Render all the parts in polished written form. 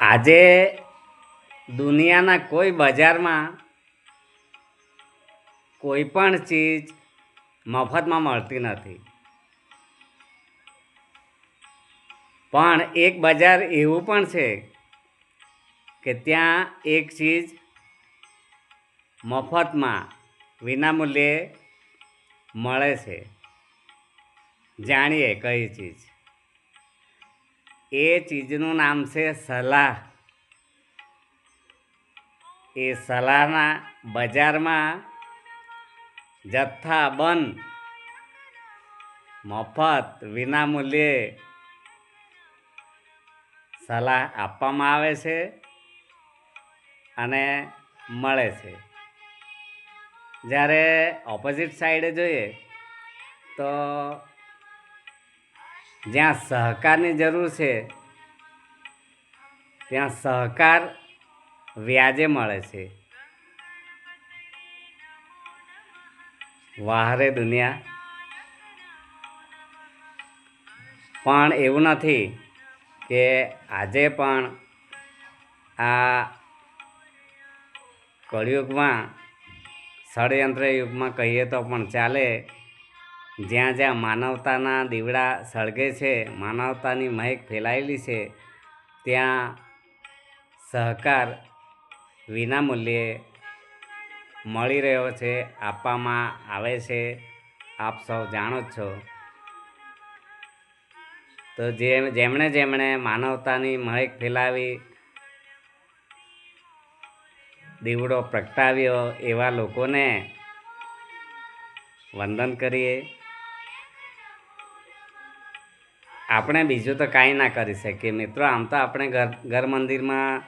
આજે દુનિયાના કોઈ બજારમાં કોઈ પણ ચીજ મફતમાં મળતી નથી, પણ એક બજાર એવું પણ છે કે ત્યાં એક ચીજ મફતમાં વિનામૂલ્યે મળે છે. જાણીએ કઈ ચીજ. એ ચીજનું નામ છે સલાહ. એ સલાહના બજારમાં જથ્થાબંધ મફત વિનામૂલ્યે સલાહ આપવામાં આવે છે અને મળે છે. જ્યારે ઓપોઝિટ સાઈડે જોઈએ તો જ્યાં સહકારની જરૂર છે ત્યાં સહકાર વ્યાજે મળે છે. વાહ રે દુનિયા! પણ એવું નથી કે આજે પણ આ કળિયુગમાં, ષડયંત્ર યુગમાં કહીએ તો પણ ચાલે, જ્યાં જ્યાં માનવતાના દીવડા સળગે છે, માનવતાની મહેક ફેલાયેલી છે, ત્યાં સહકાર વિનામૂલ્યે મળી રહ્યો છે, આપવામાં આવે છે. આપ સૌ જાણો જ છો. તો જેમણે માનવતાની મહેક ફેલાવી, દીવડો પ્રગટાવ્યો, એવા લોકોને વંદન કરીએ. આપણે બીજું તો કાંઈ ના કરી શકીએ મિત્રો. આમ તો આપણે ઘર મંદિરમાં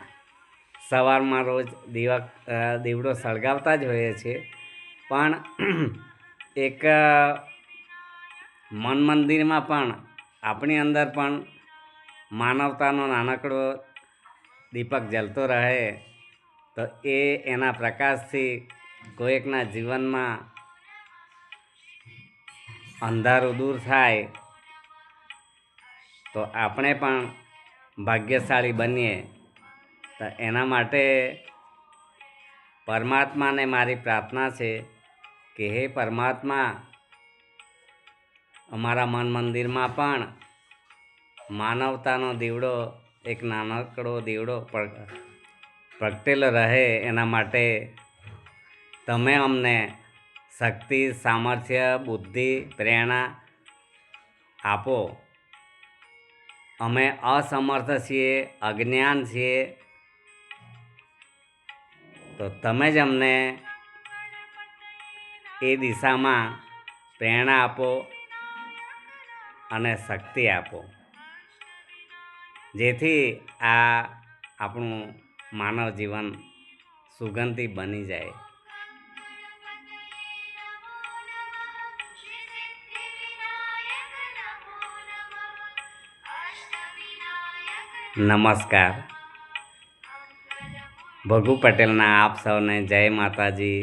સવારમાં રોજ દીવડો સળગાવતા જ હોઈએ છીએ, પણ એક મન મંદિરમાં પણ આપણી અંદર પણ માનવતાનો નાનકડો દીપક જલતો રહે, તો એના પ્રકાશથી કોઈકના જીવનમાં અંધારું દૂર થાય, તો આપણે પણ ભાગ્યશાળી બનીએ. તો એના માટે પરમાત્માને મારી પ્રાર્થના છે કે હે પરમાત્મા, અમારા મન મંદિરમાં પણ માનવતાનો દીવડો, એક નાનકડો દીવડો પ્રગટેલો રહે. એના માટે તમે અમને શક્તિ, સામર્થ્ય, બુદ્ધિ, પ્રેરણા આપો. અમે અસમર્થ છીએ, અજ્ઞાન છીએ, તો તમે જ અમને એ દિશામાં પ્રેરણા આપો અને શક્તિ આપો, જેથી આ આપણું માનવ જીવન સુગંધી બની જાય. નમસ્કાર. ભગુ પટેલના આપ સૌને જય માતાજી.